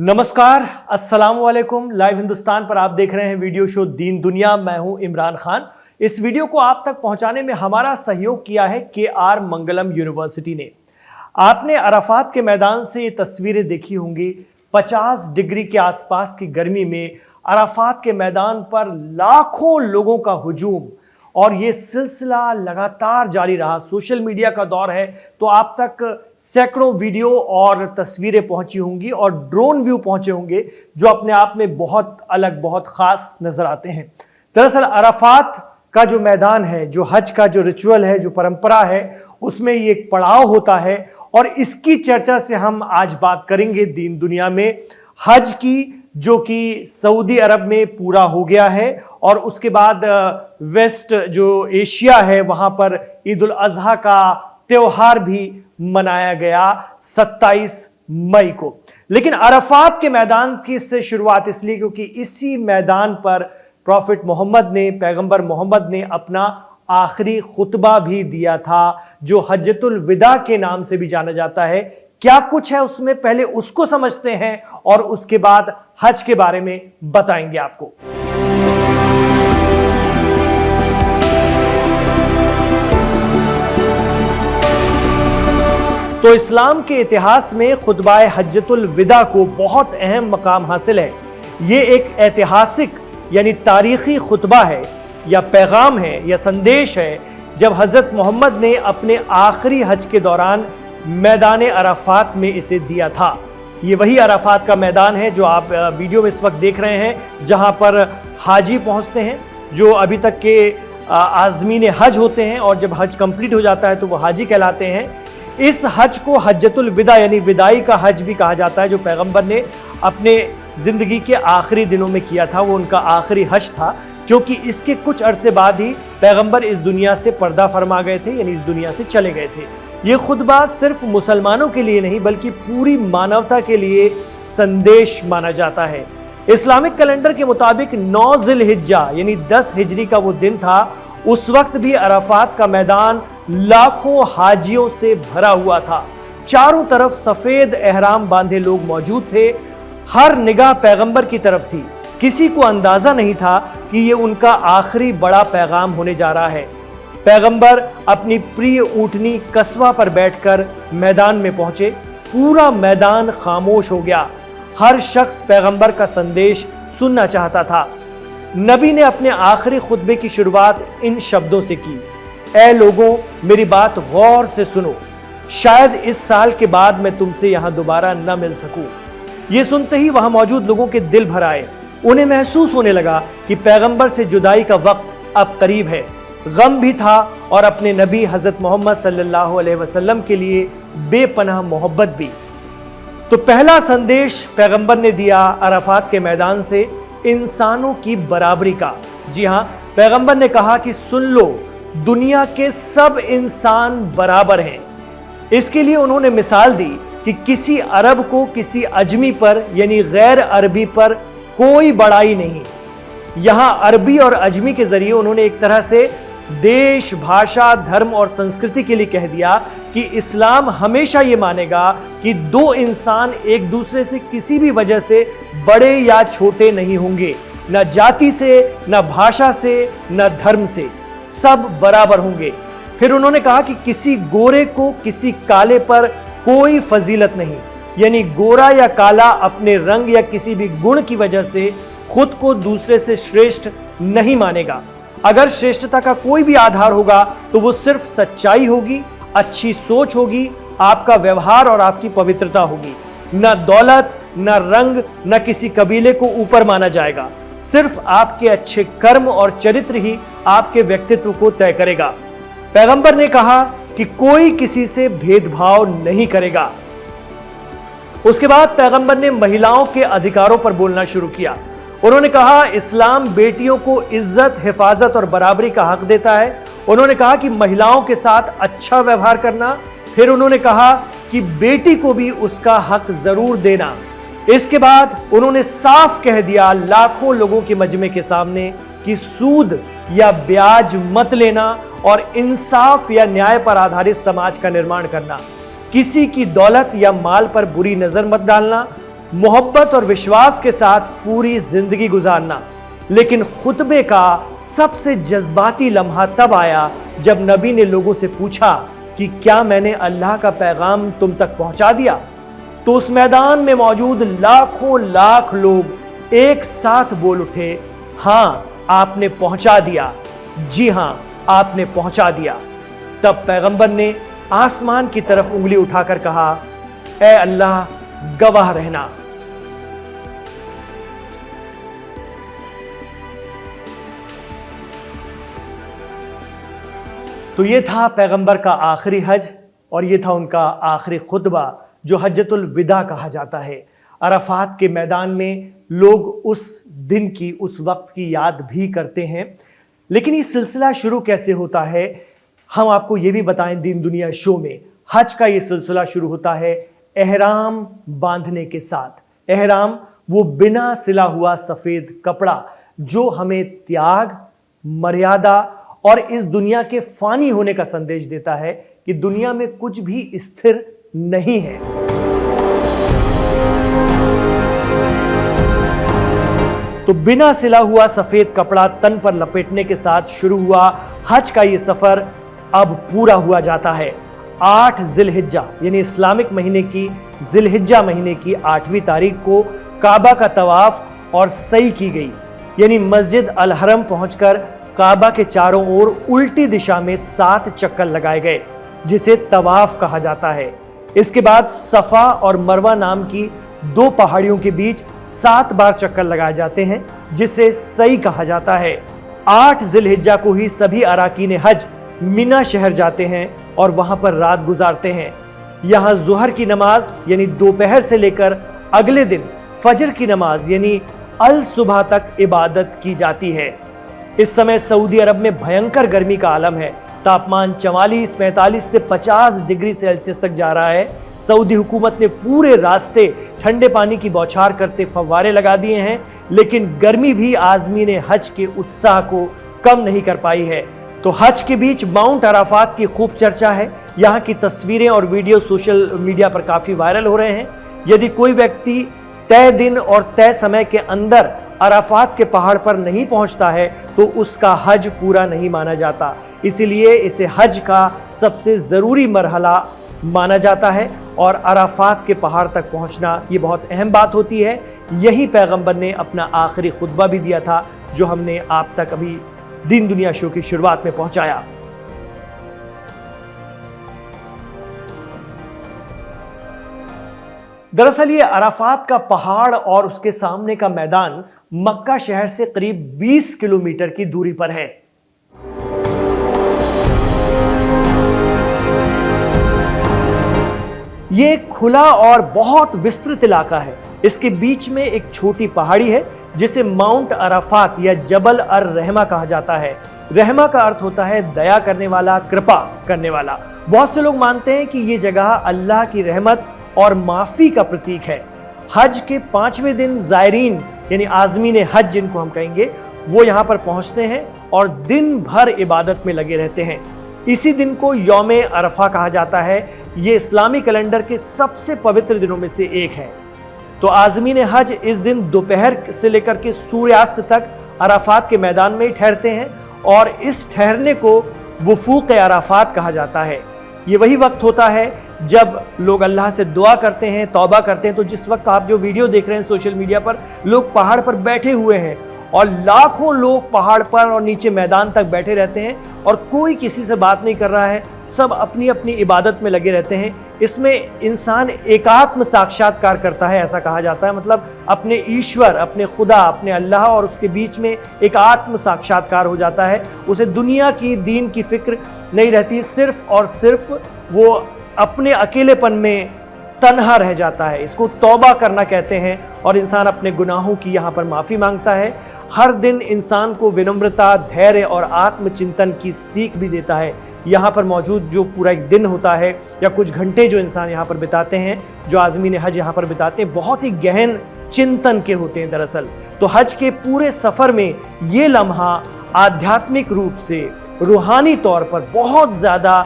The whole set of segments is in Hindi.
नमस्कार, अस्सलाम वालेकुम। लाइव हिंदुस्तान पर आप देख रहे हैं वीडियो शो दीन दुनिया। मैं हूं इमरान खान। इस वीडियो को आप तक पहुंचाने में हमारा सहयोग किया है KR मंगलम यूनिवर्सिटी ने। आपने अराफात के मैदान से ये तस्वीरें देखी होंगी। 50 डिग्री के आसपास की गर्मी में अराफात के मैदान पर लाखों लोगों का हुजूम, और ये सिलसिला लगातार जारी रहा। सोशल मीडिया का दौर है तो आप तक सैकड़ों वीडियो और तस्वीरें पहुंची होंगी और ड्रोन व्यू पहुंचे होंगे जो अपने आप में बहुत अलग, बहुत खास नजर आते हैं। दरअसल अराफात का जो मैदान है, जो हज का जो रिचुअल है, जो परंपरा है, उसमें ये एक पड़ाव होता है और इसकी चर्चा से हम आज बात करेंगे दीन दुनिया में। हज की, जो कि सऊदी अरब में पूरा हो गया है, और उसके बाद वेस्ट जो एशिया है वहां पर ईद उल अजहा का त्योहार भी मनाया गया 27 मई को। लेकिन अराफात के मैदान की से शुरुआत इसलिए क्योंकि इसी मैदान पर प्रॉफिट मोहम्मद ने, पैगंबर मोहम्मद ने अपना आखिरी खुतबा भी दिया था, जो हज्जतुल विदा के नाम से भी जाना जाता है। क्या कुछ है उसमें, पहले उसको समझते हैं और उसके बाद हज के बारे में बताएंगे आपको। तो इस्लाम के इतिहास में खुतबाए हज्जतुल विदा को बहुत अहम मकाम हासिल है। ये एक ऐतिहासिक यानी तारीखी खुतबा है या पैगाम है या संदेश है, जब हजरत मोहम्मद ने अपने आखिरी हज के दौरान मैदान अराफात में इसे दिया था। ये वही अराफात का मैदान है जो आप वीडियो में इस वक्त देख रहे हैं, जहां पर हाजी पहुंचते हैं जो अभी तक के आज़मीन हज होते हैं, और जब हज कंप्लीट हो जाता है तो वो हाजी कहलाते हैं। इस हज को हज्जतुल विदा यानी विदाई का हज भी कहा जाता है, जो पैगंबर ने अपने जिंदगी के आखिरी दिनों में किया था। वो उनका आखिरी हज था, क्योंकि इसके कुछ अरसे बाद ही पैगंबर इस दुनिया से पर्दा फरमा गए थे, यानी इस दुनिया से चले गए थे। ये खुतबा सिर्फ मुसलमानों के लिए नहीं बल्कि पूरी मानवता के लिए संदेश माना जाता है। इस्लामिक कैलेंडर के मुताबिक 9 ज़िलहिज्जा यानी 10 हिजरी का वो दिन था। उस वक्त भी अराफात का मैदान लाखों हाजियों से भरा हुआ था। चारों तरफ सफेद एहराम बांधे लोग मौजूद थे। हर निगाह पैगंबर की तरफ थी। किसी को अंदाजा नहीं था कि ये उनका आखिरी बड़ा पैगाम होने जा रहा है। पैगंबर अपनी प्रिय ऊँटनी कस्वा पर बैठकर मैदान में पहुंचे। पूरा मैदान खामोश हो गया। हर शख्स पैगंबर का संदेश सुनना चाहता था। नबी ने अपने आखिरी खुतबे की शुरुआत इन शब्दों से की, ऐ लोगों, मेरी बात गौर से सुनो। शायद इस साल के बाद मैं तुमसे यहां दोबारा न मिल सकूं। ये सुनते ही वहां मौजूद लोगों के दिल भर आए। उन्हें महसूस होने लगा कि पैगंबर से जुदाई का वक्त अब करीब है। गम भी था और अपने नबी हजरत मोहम्मद सल्लल्लाहु अलैहि वसल्लम के लिए बेपनाह मोहब्बत भी। तो पहला संदेश पैगंबर ने दिया अराफात के मैदान से, इंसानों की बराबरी का। जी हां, पैगंबर ने कहा कि सुन लो, दुनिया के सब इंसान बराबर हैं। इसके लिए उन्होंने मिसाल दी कि किसी अरब को किसी अजमी पर यानी गैर अरबी पर कोई बड़ाई नहीं। यहां अरबी और अजमी के जरिए उन्होंने एक तरह से देश, भाषा, धर्म और संस्कृति के लिए कह दिया कि इस्लाम हमेशा ये मानेगा कि दो इंसान एक दूसरे से किसी भी वजह से बड़े या छोटे नहीं होंगे, न जाति से, न भाषा से, न धर्म से, सब बराबर होंगे। फिर उन्होंने कहा कि किसी गोरे को किसी काले पर कोई फजीलत नहीं, यानी गोरा या काला अपने रंग या किसी भी गुण की वजह से खुद को दूसरे से श्रेष्ठ नहीं मानेगा। अगर श्रेष्ठता का कोई भी आधार होगा तो वो सिर्फ सच्चाई होगी, अच्छी सोच होगी, आपका व्यवहार और आपकी पवित्रता होगी। न दौलत, न रंग, न किसी कबीले को ऊपर माना जाएगा। सिर्फ आपके अच्छे कर्म और चरित्र ही आपके व्यक्तित्व को तय करेगा। पैगंबर ने कहा कि कोई किसी से भेदभाव नहीं करेगा। उसके बाद पैगंबर ने महिलाओं के अधिकारों पर बोलना शुरू किया। उन्होंने कहा, इस्लाम बेटियों को इज्जत, हिफाजत और बराबरी का हक देता है। उन्होंने कहा कि महिलाओं के साथ अच्छा व्यवहार करना। फिर उन्होंने कहा कि बेटी को भी उसका हक जरूर देना। इसके बाद उन्होंने साफ कह दिया लाखों लोगों के मजमे के सामने कि सूद या ब्याज मत लेना और इंसाफ या न्याय पर आधारित समाज का निर्माण करना। किसी की दौलत या माल पर बुरी नजर मत डालना, मोहब्बत और विश्वास के साथ पूरी जिंदगी गुजारना। लेकिन खुतबे का सबसे जज्बाती लम्हा तब आया जब नबी ने लोगों से पूछा कि क्या मैंने अल्लाह का पैगाम तुम तक पहुंचा दिया? तो उस मैदान में मौजूद लाखों लाख लोग एक साथ बोल उठे, हां आपने पहुंचा दिया, जी हां आपने पहुंचा दिया। तब पैगंबर ने आसमान की तरफ उंगली उठाकर कहा, ए अल्लाह गवाह रहना। तो ये था पैगंबर का आखिरी हज और ये था उनका आखिरी खुतबा जो हज्जतुल विदा कहा जाता है। अराफात के मैदान में लोग उस दिन की, उस वक्त की याद भी करते हैं। लेकिन ये सिलसिला शुरू कैसे होता है, हम आपको ये भी बताएं दीन दुनिया शो में। हज का ये सिलसिला शुरू होता है एहराम बांधने के साथ। एहराम वो बिना सिला हुआ सफेद कपड़ा जो हमें त्याग, मर्यादा और इस दुनिया के फानी होने का संदेश देता है कि दुनिया में कुछ भी स्थिर नहीं है। तो बिना सिला हुआ सफेद कपड़ा तन पर लपेटने के साथ शुरू हुआ हज का ये सफर अब पूरा हुआ जाता है। 8 जिलहिज्जा यानी इस्लामिक महीने की जिलहिज्जा महीने की 8वीं तारीख को काबा का तवाफ और सई की गई, यानी मस्जिद अल हरम पहुंचकर काबा के चारों ओर उल्टी दिशा में 7 चक्कर लगाए गए, जिसे तवाफ कहा जाता है। इसके बाद सफा और मरवा नाम की 2 पहाड़ियों के बीच 7 बार चक्कर लगाए जाते हैं, जिसे सई कहा जाता है। 8 जिलहिज्जा को ही सभी अराकीन हज मिना शहर जाते हैं और वहां पर रात गुजारते हैं। यहां जुहर की नमाज यानी दोपहर से लेकर अगले दिन फजर की नमाज यानी अल सुबह तक इबादत की जाती है। इस समय सऊदी अरब में भयंकर गर्मी का आलम है। तापमान 44, 45 से 50 डिग्री सेल्सियस तक जा रहा है। सऊदी हुकूमत ने पूरे रास्ते ठंडे पानी की बौछार करते फव्वारे लगा दिए हैं, लेकिन गर्मी भी आज़मीन हज के उत्साह को कम नहीं कर पाई है। तो हज के बीच माउंट अराफात की खूब चर्चा है। यहाँ की तस्वीरें और वीडियो सोशल मीडिया पर काफ़ी वायरल हो रहे हैं। यदि कोई व्यक्ति तय दिन और तय समय के अंदर अराफात के पहाड़ पर नहीं पहुंचता है तो उसका हज पूरा नहीं माना जाता। इसीलिए इसे हज का सबसे ज़रूरी मरहला माना जाता है और अराफात के पहाड़ तक पहुंचना ये बहुत अहम बात होती है। यही पैगंबर ने अपना आखिरी खुतबा भी दिया था, जो हमने आप तक अभी दीन दुनिया शो की शुरुआत में पहुंचाया। दरअसल ये अराफात का पहाड़ और उसके सामने का मैदान मक्का शहर से करीब 20 किलोमीटर की दूरी पर है। ये खुला और बहुत विस्तृत इलाका है। इसके बीच में एक छोटी पहाड़ी है जिसे माउंट अराफात या जबल अर रहमा कहा जाता है। रहमा का अर्थ होता है दया करने वाला, कृपा करने वाला। बहुत से लोग मानते हैं कि ये जगह अल्लाह की रहमत और माफी का प्रतीक है। हज के 5वें दिन ज़ायरीन यानी आज़मीन हज जिनको हम कहेंगे, वो यहाँ पर पहुँचते हैं और दिन भर इबादत में लगे रहते हैं। इसी दिन को यौम अरफा कहा जाता है। ये इस्लामी कैलेंडर के सबसे पवित्र दिनों में से एक है। तो आज़मीन हज इस दिन दोपहर से लेकर के सूर्यास्त तक अराफात के मैदान में ही ठहरते हैं और इस ठहरने को वुफूक अराफात कहा जाता है। ये वही वक्त होता है जब लोग अल्लाह से दुआ करते हैं, तौबा करते हैं। तो जिस वक्त आप जो वीडियो देख रहे हैं सोशल मीडिया पर, लोग पहाड़ पर बैठे हुए हैं और लाखों लोग पहाड़ पर और नीचे मैदान तक बैठे रहते हैं और कोई किसी से बात नहीं कर रहा है, सब अपनी अपनी इबादत में लगे रहते हैं। इसमें इंसान एकात्म साक्षात्कार करता है, ऐसा कहा जाता है। मतलब अपने ईश्वर, अपने खुदा, अपने अल्लाह और उसके बीच में एक आत्म साक्षात्कार हो जाता है। उसे दुनिया की, दीन की फिक्र नहीं रहती, सिर्फ और सिर्फ वो अपने अकेलेपन में तन्हा रह जाता है। इसको तौबा करना कहते हैं और इंसान अपने गुनाहों की यहाँ पर माफ़ी मांगता है। हर दिन इंसान को विनम्रता, धैर्य और आत्मचिंतन की सीख भी देता है। यहाँ पर मौजूद जो पूरा एक दिन होता है या कुछ घंटे जो इंसान यहाँ पर बिताते हैं, जो आज़मीन हज यहाँ पर बिताते हैं, बहुत ही गहन चिंतन के होते हैं दरअसल। तो हज के पूरे सफ़र में ये लम्हा आध्यात्मिक रूप से, रूहानी तौर पर बहुत ज़्यादा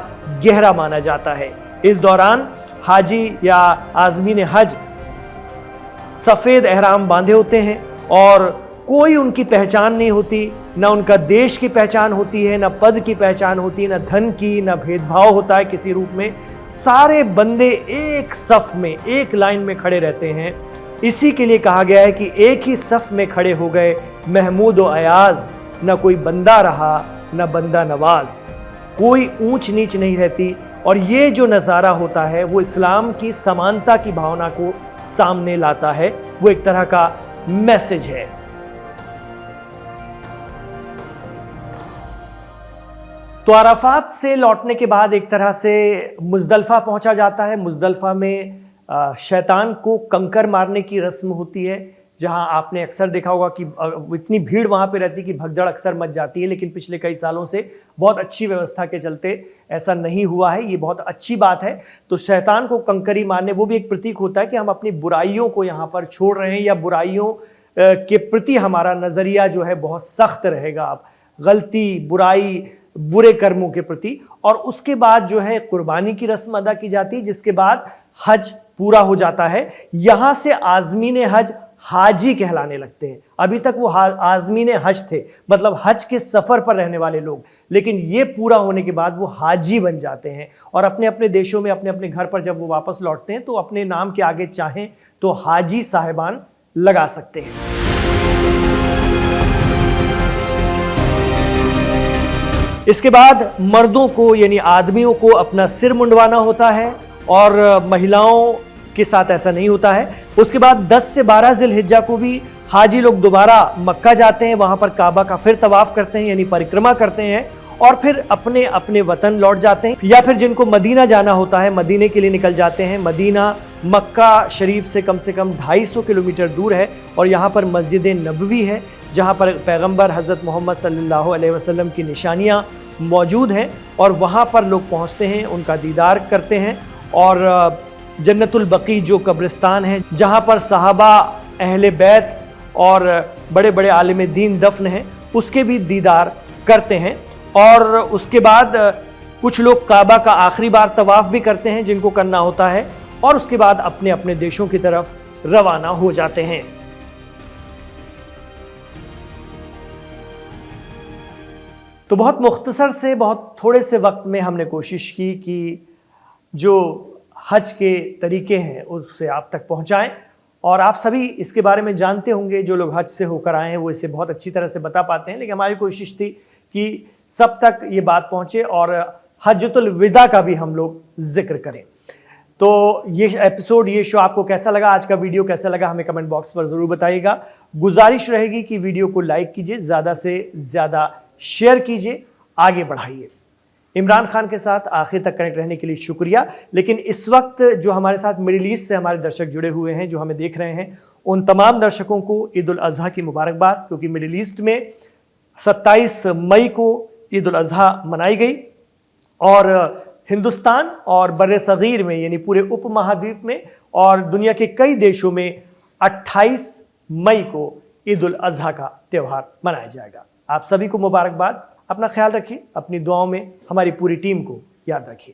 गहरा माना जाता है। इस दौरान हाजी या आज़मीन हज सफ़ेद एहराम बांधे होते हैं और कोई उनकी पहचान नहीं होती, ना उनका देश की पहचान होती है, ना पद की पहचान होती है, ना धन की, ना भेदभाव होता है किसी रूप में। सारे बंदे एक सफ में, एक लाइन में खड़े रहते हैं। इसी के लिए कहा गया है कि एक ही सफ में खड़े हो गए महमूद और अयाज, ना कोई बंदा रहा ना बंदा नवाज, कोई ऊंच नीच नहीं रहती। और ये जो नज़ारा होता है वो इस्लाम की समानता की भावना को सामने लाता है, वो एक तरह का मैसेज है। तो अराफात से लौटने के बाद एक तरह से मुजदलफा पहुंचा जाता है। मुजदलफा में शैतान को कंकर मारने की रस्म होती है, जहां आपने अक्सर देखा होगा कि इतनी भीड़ वहां पे रहती कि भगदड़ अक्सर मच जाती है, लेकिन पिछले कई सालों से बहुत अच्छी व्यवस्था के चलते ऐसा नहीं हुआ है। ये बहुत अच्छी बात है। तो शैतान को कंकरी मारने, वो भी एक प्रतीक होता है कि हम अपनी बुराइयों को यहाँ पर छोड़ रहे हैं, या बुराइयों के प्रति हमारा नज़रिया जो है बहुत सख्त रहेगा। आप गलती, बुराई, बुरे कर्मों के प्रति। और उसके बाद जो है कुर्बानी की रस्म अदा की जाती है, जिसके बाद हज पूरा हो जाता है। यहां से आज़मीन हज हाजी कहलाने लगते हैं। अभी तक वो आज़मीन हज थे, मतलब हज के सफ़र पर रहने वाले लोग, लेकिन ये पूरा होने के बाद वो हाजी बन जाते हैं और अपने अपने देशों में, अपने अपने घर पर जब वो वापस लौटते हैं तो अपने नाम के आगे चाहें तो हाजी साहिबान लगा सकते हैं। इसके बाद मर्दों को यानी आदमियों को अपना सिर मुंडवाना होता है और महिलाओं के साथ ऐसा नहीं होता है। उसके बाद 10 से 12 ज़िलहिज्जा को भी हाजी लोग दोबारा मक्का जाते हैं, वहां पर काबा का फिर तवाफ करते हैं यानी परिक्रमा करते हैं और फिर अपने अपने वतन लौट जाते हैं। या फिर जिनको मदीना जाना होता है मदीने के लिए निकल जाते हैं। मदीना मक्का शरीफ से कम 250 किलोमीटर दूर है और यहाँ पर मस्जिद नबवी है, जहाँ पर पैगंबर हज़रत मोहम्मद सल्लल्लाहु अलैहि वसल्लम की निशानियाँ मौजूद हैं और वहाँ पर लोग पहुँचते हैं, उनका दीदार करते हैं। और जन्नतुल बकी जो कब्रिस्तान है, जहाँ पर सहाबा, अहले बैत और बड़े बड़े आलिम दीन दफन हैं, उसके भी दीदार करते हैं। और उसके बाद कुछ लोग काबा का आखिरी बार तवाफ भी करते हैं जिनको करना होता है, और उसके बाद अपने अपने देशों की तरफ रवाना हो जाते हैं। तो बहुत मुख्तसर से, बहुत थोड़े से वक्त में हमने कोशिश की कि जो हज के तरीके हैं उससे आप तक पहुंचाएं, और आप सभी इसके बारे में जानते होंगे। जो लोग हज से होकर आए हैं वो इसे बहुत अच्छी तरह से बता पाते हैं, लेकिन हमारी कोशिश थी कि सब तक ये बात पहुंचे और हज्जतुल विदा का भी हम लोग जिक्र करें। तो ये एपिसोड, ये शो आपको कैसा लगा, आज का वीडियो कैसा लगा, हमें कमेंट बॉक्स पर ज़रूर बताइएगा। गुजारिश रहेगी कि वीडियो को लाइक कीजिए, ज़्यादा से ज़्यादा शेयर कीजिए, आगे बढ़ाइए। इमरान खान के साथ आखिर तक कनेक्ट रहने के लिए शुक्रिया। लेकिन इस वक्त जो हमारे साथ मिडिल ईस्ट से हमारे दर्शक जुड़े हुए हैं, जो हमें देख रहे हैं, उन तमाम दर्शकों को ईद उल अज़हा की मुबारकबाद, क्योंकि मिडिल ईस्ट में 27 मई को ईद उल अज़हा मनाई गई और हिंदुस्तान और बर्रे सगीर में यानी पूरे उपमहाद्वीप में और दुनिया के कई देशों में 28 मई को ईद उल अज़हा का त्यौहार मनाया जाएगा। आप सभी को मुबारकबाद। अपना ख्याल रखिए, अपनी दुआओं में हमारी पूरी टीम को याद रखिए।